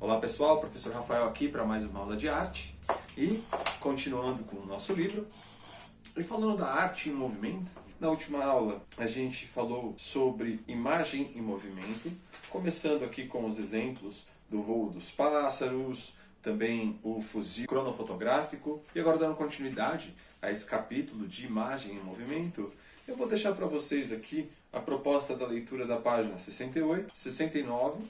Olá pessoal, professor Rafael aqui para mais uma aula de arte e continuando com o nosso livro e falando da arte em movimento. Na última aula a gente falou sobre imagem em movimento, começando aqui com os exemplos do voo dos pássaros, também o fuzil cronofotográfico, e agora dando continuidade a esse capítulo de imagem em movimento, eu vou deixar para vocês aqui a proposta da leitura da página 68, 69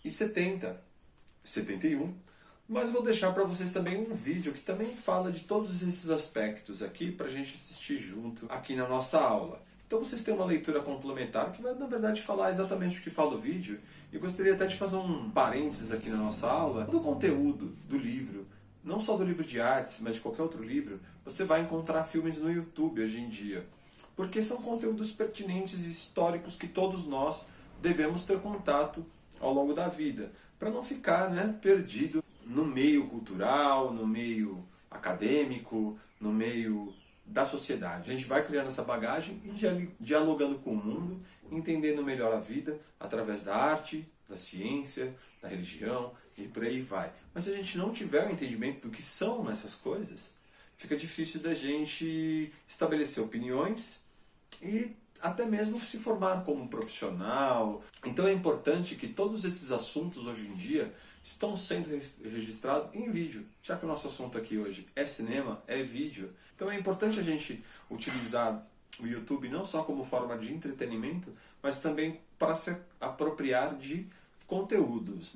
e 70, 71, mas vou deixar para vocês também um vídeo que também fala de todos esses aspectos aqui para a gente assistir junto aqui na nossa aula. Então vocês têm uma leitura complementar que vai, na verdade, falar exatamente o que fala o vídeo. E gostaria até de fazer um parênteses aqui na nossa aula do conteúdo do livro. Não só do livro de artes, mas de qualquer outro livro, você vai encontrar filmes no YouTube hoje em dia. Porque são conteúdos pertinentes e históricos que todos nós devemos ter contato ao longo da vida, para não ficar perdido no meio cultural, no meio acadêmico, no meio da sociedade. A gente vai criando essa bagagem e dialogando com o mundo, entendendo melhor a vida através da arte, da ciência, da religião e por aí vai. Mas se a gente não tiver o entendimento do que são essas coisas, fica difícil da gente estabelecer opiniões e até mesmo se formar como um profissional. Então é importante que todos esses assuntos hoje em dia estão sendo registrados em vídeo. Já que o nosso assunto aqui hoje é cinema, é vídeo. Então é importante a gente utilizar o YouTube não só como forma de entretenimento, mas também para se apropriar de conteúdos,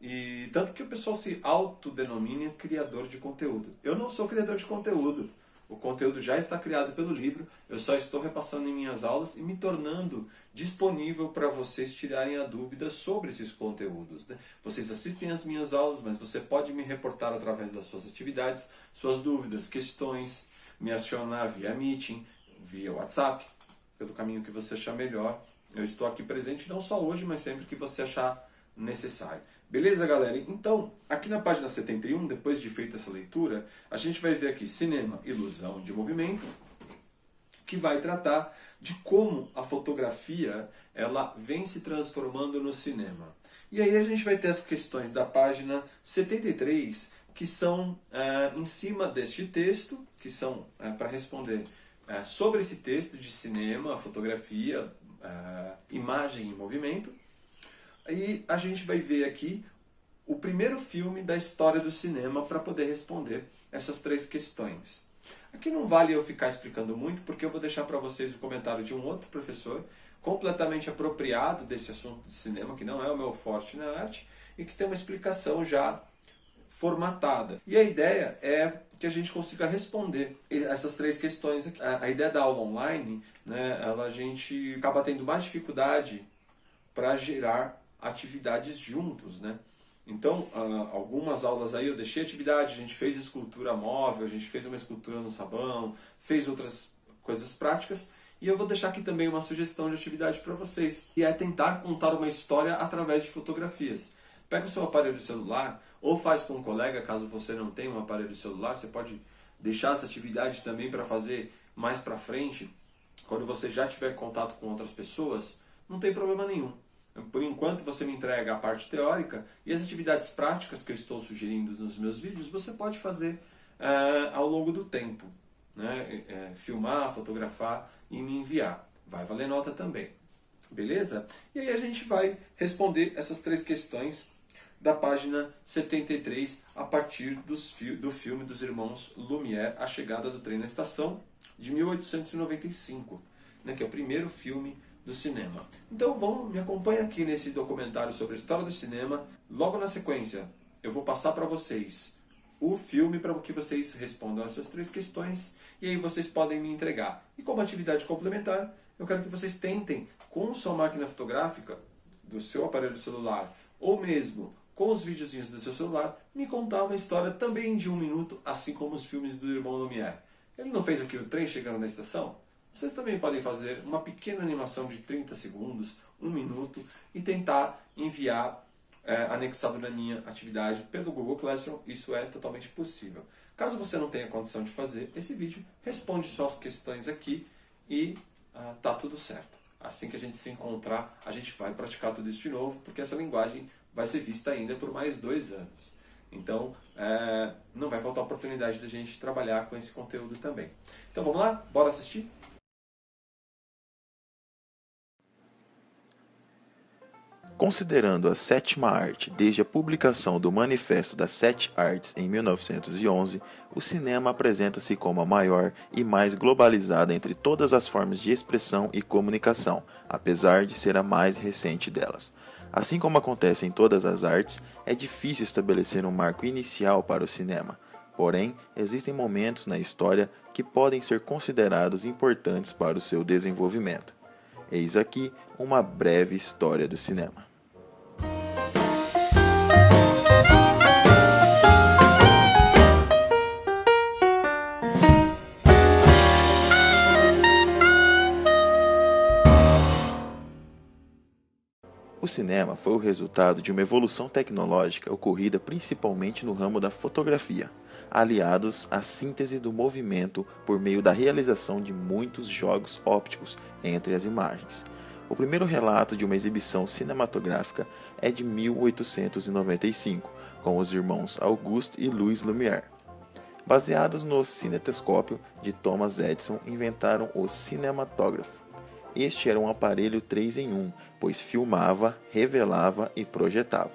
E tanto que o pessoal se autodenomina criador de conteúdo. Eu não sou criador de conteúdo. O conteúdo já está criado pelo livro, eu só estou repassando em minhas aulas e me tornando disponível para vocês tirarem a dúvida sobre esses conteúdos. Vocês assistem às minhas aulas, mas você pode me reportar através das suas atividades, suas dúvidas, questões, me acionar via Meeting, via WhatsApp, pelo caminho que você achar melhor. Eu estou aqui presente não só hoje, mas sempre que você achar necessário. Beleza, galera? Então, aqui na página 71, depois de feita essa leitura, a gente vai ver aqui Cinema, Ilusão de Movimento, que vai tratar de como a fotografia ela vem se transformando no cinema. E aí a gente vai ter as questões da página 73, que são em cima deste texto, que são para responder sobre esse texto de cinema, fotografia, imagem em movimento. E a gente vai ver aqui o primeiro filme da história do cinema para poder responder essas três questões. Aqui não vale eu ficar explicando muito, porque eu vou deixar para vocês o comentário de um outro professor, completamente apropriado desse assunto de cinema, que não é o meu forte na arte, e que tem uma explicação já formatada. E a ideia é que a gente consiga responder essas três questões aqui. A ideia da aula online, a gente acaba tendo mais dificuldade para gerar atividades juntos, Então, algumas aulas aí eu deixei atividade, a gente fez escultura móvel, a gente fez uma escultura no sabão, fez outras coisas práticas, e eu vou deixar aqui também uma sugestão de atividade para vocês, e é tentar contar uma história através de fotografias. Pega o seu aparelho celular, ou faz com um colega, caso você não tenha um aparelho celular, você pode deixar essa atividade também para fazer mais para frente, quando você já tiver contato com outras pessoas, não tem problema nenhum. Por enquanto você me entrega a parte teórica e as atividades práticas que eu estou sugerindo nos meus vídeos, você pode fazer ao longo do tempo. Filmar, fotografar e me enviar. Vai valer nota também. Beleza? E aí a gente vai responder essas três questões da página 73 a partir do filme dos irmãos Lumière, A Chegada do Trem na Estação, de 1895, que é o primeiro filme do cinema. Então me acompanha aqui nesse documentário sobre a história do cinema. Logo na sequência, eu vou passar para vocês o filme para que vocês respondam essas três questões e aí vocês podem me entregar. E como atividade complementar, eu quero que vocês tentem, com sua máquina fotográfica, do seu aparelho celular, ou mesmo com os videozinhos do seu celular, me contar uma história também de 1 minuto, assim como os filmes do irmão Lumière. Ele não fez aqui o trem chegando na estação? Vocês também podem fazer uma pequena animação de 30 segundos, 1 minuto, e tentar enviar anexado na minha atividade pelo Google Classroom. Isso é totalmente possível. Caso você não tenha condição de fazer esse vídeo, responde só as questões aqui e tá tudo certo. Assim que a gente se encontrar, a gente vai praticar tudo isso de novo, porque essa linguagem vai ser vista ainda por mais 2 anos. Então, não vai faltar oportunidade da gente trabalhar com esse conteúdo também. Então vamos lá? Bora assistir? Considerando a sétima arte desde a publicação do Manifesto das Sete Artes em 1911, o cinema apresenta-se como a maior e mais globalizada entre todas as formas de expressão e comunicação, apesar de ser a mais recente delas. Assim como acontece em todas as artes, é difícil estabelecer um marco inicial para o cinema. Porém, existem momentos na história que podem ser considerados importantes para o seu desenvolvimento. Eis aqui uma breve história do cinema. O cinema foi o resultado de uma evolução tecnológica ocorrida principalmente no ramo da fotografia, aliados à síntese do movimento por meio da realização de muitos jogos ópticos entre as imagens. O primeiro relato de uma exibição cinematográfica é de 1895, com os irmãos Auguste e Louis Lumière. Baseados no cinetoscópio de Thomas Edison, inventaram o cinematógrafo. Este era um aparelho 3 em 1, pois filmava, revelava e projetava.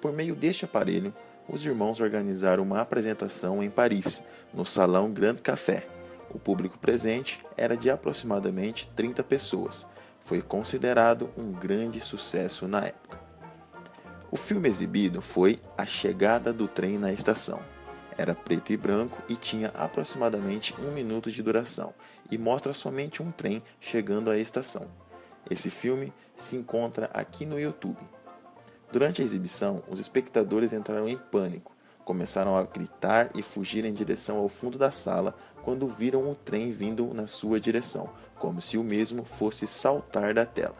Por meio deste aparelho, os irmãos organizaram uma apresentação em Paris, no Salão Grand Café. O público presente era de aproximadamente 30 pessoas. Foi considerado um grande sucesso na época. O filme exibido foi A Chegada do Trem na Estação. Era preto e branco e tinha aproximadamente 1 minuto de duração, e mostra somente um trem chegando à estação. Esse filme se encontra aqui no YouTube. Durante a exibição, os espectadores entraram em pânico, começaram a gritar e fugir em direção ao fundo da sala quando viram o trem vindo na sua direção, como se o mesmo fosse saltar da tela.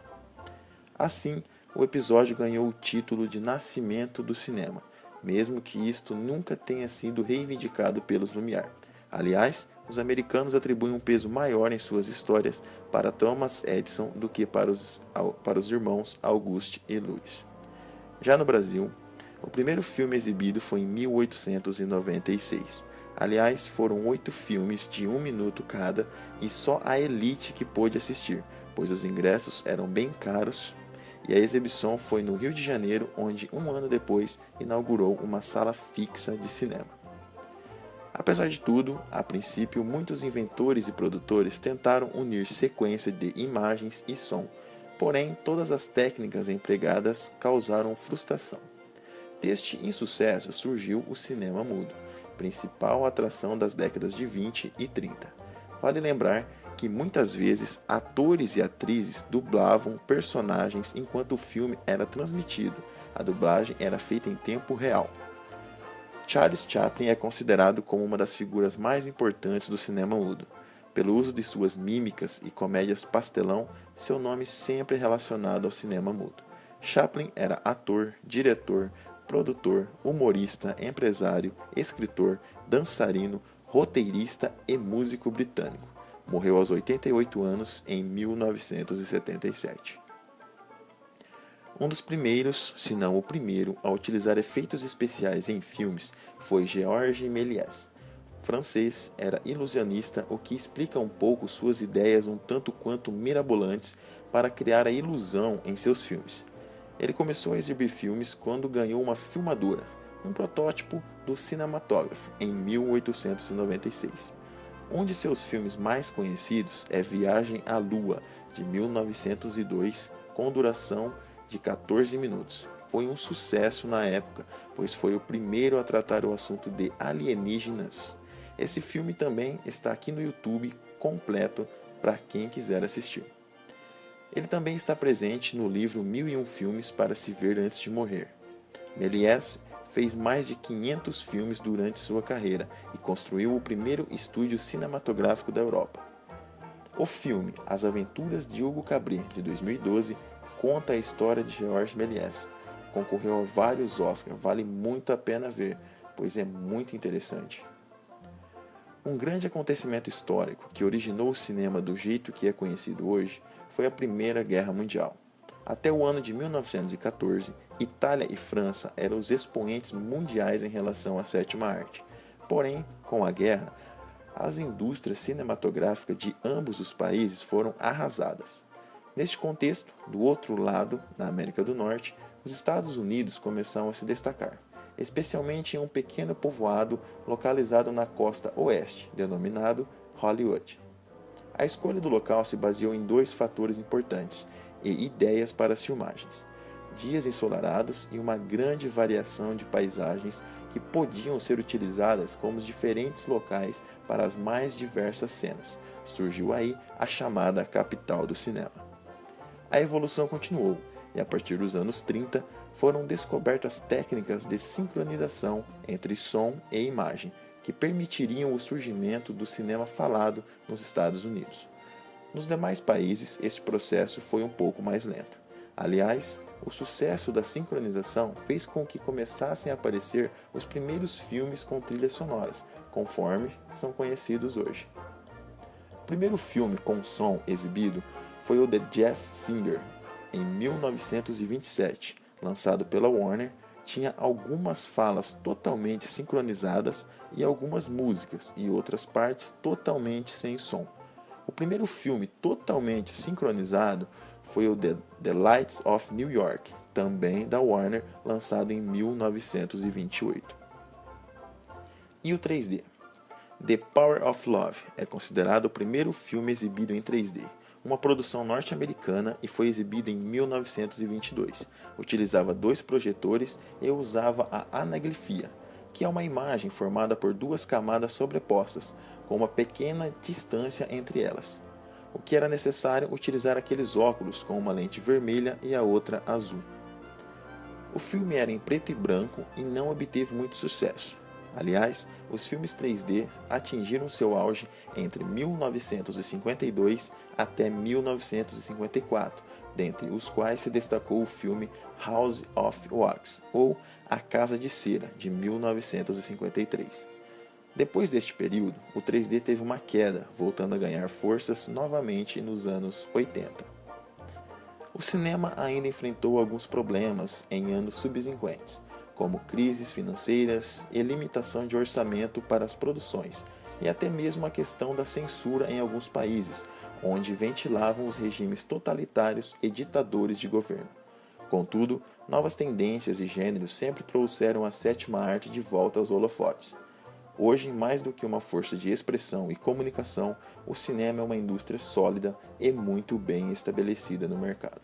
Assim, o episódio ganhou o título de Nascimento do Cinema, mesmo que isto nunca tenha sido reivindicado pelos Lumière. Aliás, os americanos atribuem um peso maior em suas histórias para Thomas Edison do que para os irmãos Auguste e Louis. Já no Brasil, o primeiro filme exibido foi em 1896. Aliás, foram 8 filmes de 1 minuto cada e só a elite que pôde assistir, pois os ingressos eram bem caros. E a exibição foi no Rio de Janeiro, onde 1 ano depois inaugurou uma sala fixa de cinema. Apesar de tudo, a princípio muitos inventores e produtores tentaram unir sequência de imagens e som, porém todas as técnicas empregadas causaram frustração. Deste insucesso surgiu o cinema mudo, principal atração das décadas de 20 e 30. Vale lembrar que muitas vezes atores e atrizes dublavam personagens enquanto o filme era transmitido. A dublagem era feita em tempo real. Charles Chaplin é considerado como uma das figuras mais importantes do cinema mudo. Pelo uso de suas mímicas e comédias pastelão, seu nome sempre é relacionado ao cinema mudo. Chaplin era ator, diretor, produtor, humorista, empresário, escritor, dançarino, roteirista e músico britânico. Morreu aos 88 anos em 1977. Um dos primeiros, se não o primeiro, a utilizar efeitos especiais em filmes foi Georges Méliès. Francês, era ilusionista, o que explica um pouco suas ideias um tanto quanto mirabolantes para criar a ilusão em seus filmes. Ele começou a exibir filmes quando ganhou uma filmadora, um protótipo do cinematógrafo, em 1896. Um de seus filmes mais conhecidos é Viagem à Lua, de 1902, com duração de 14 minutos. Foi um sucesso na época, pois foi o primeiro a tratar o assunto de alienígenas. Esse filme também está aqui no YouTube completo para quem quiser assistir. Ele também está presente no livro 1001 Filmes para se ver antes de morrer. Méliès fez mais de 500 filmes durante sua carreira e construiu o primeiro estúdio cinematográfico da Europa. O filme As Aventuras de Hugo Cabret, de 2012, conta a história de Georges Méliès. Concorreu a vários Oscars, vale muito a pena ver, pois é muito interessante. Um grande acontecimento histórico que originou o cinema do jeito que é conhecido hoje foi a Primeira Guerra Mundial. Até o ano de 1914, Itália e França eram os expoentes mundiais em relação à sétima arte. Porém, com a guerra, as indústrias cinematográficas de ambos os países foram arrasadas. Neste contexto, do outro lado, na América do Norte, os Estados Unidos começaram a se destacar, especialmente em um pequeno povoado localizado na costa oeste, denominado Hollywood. A escolha do local se baseou em dois fatores importantes e ideias para as filmagens: dias ensolarados e uma grande variação de paisagens que podiam ser utilizadas como os diferentes locais para as mais diversas cenas. Surgiu aí a chamada capital do cinema. A evolução continuou, e a partir dos anos 30 foram descobertas técnicas de sincronização entre som e imagem, que permitiriam o surgimento do cinema falado nos Estados Unidos. Nos demais países, esse processo foi um pouco mais lento. Aliás, o sucesso da sincronização fez com que começassem a aparecer os primeiros filmes com trilhas sonoras, conforme são conhecidos hoje. O primeiro filme com som exibido foi o The Jazz Singer, em 1927, lançado pela Warner. Tinha algumas falas totalmente sincronizadas e algumas músicas e outras partes totalmente sem som. O primeiro filme totalmente sincronizado foi o The Lights of New York, também da Warner, lançado em 1928. E o 3D? The Power of Love é considerado o primeiro filme exibido em 3D. Uma produção norte-americana e foi exibido em 1922. Utilizava 2 projetores e usava a anaglifia, que é uma imagem formada por 2 camadas sobrepostas, com uma pequena distância entre elas. O que era necessário utilizar aqueles óculos com uma lente vermelha e a outra azul. O filme era em preto e branco e não obteve muito sucesso. Aliás, os filmes 3D atingiram seu auge entre 1952 até 1954, dentre os quais se destacou o filme House of Wax, ou A Casa de Cera, de 1953. Depois deste período, o 3D teve uma queda, voltando a ganhar forças novamente nos anos 80. O cinema ainda enfrentou alguns problemas em anos subsequentes, como crises financeiras e limitação de orçamento para as produções, e até mesmo a questão da censura em alguns países, onde ventilavam os regimes totalitários e ditadores de governo. Contudo, novas tendências e gêneros sempre trouxeram a sétima arte de volta aos holofotes. Hoje, mais do que uma força de expressão e comunicação, o cinema é uma indústria sólida e muito bem estabelecida no mercado.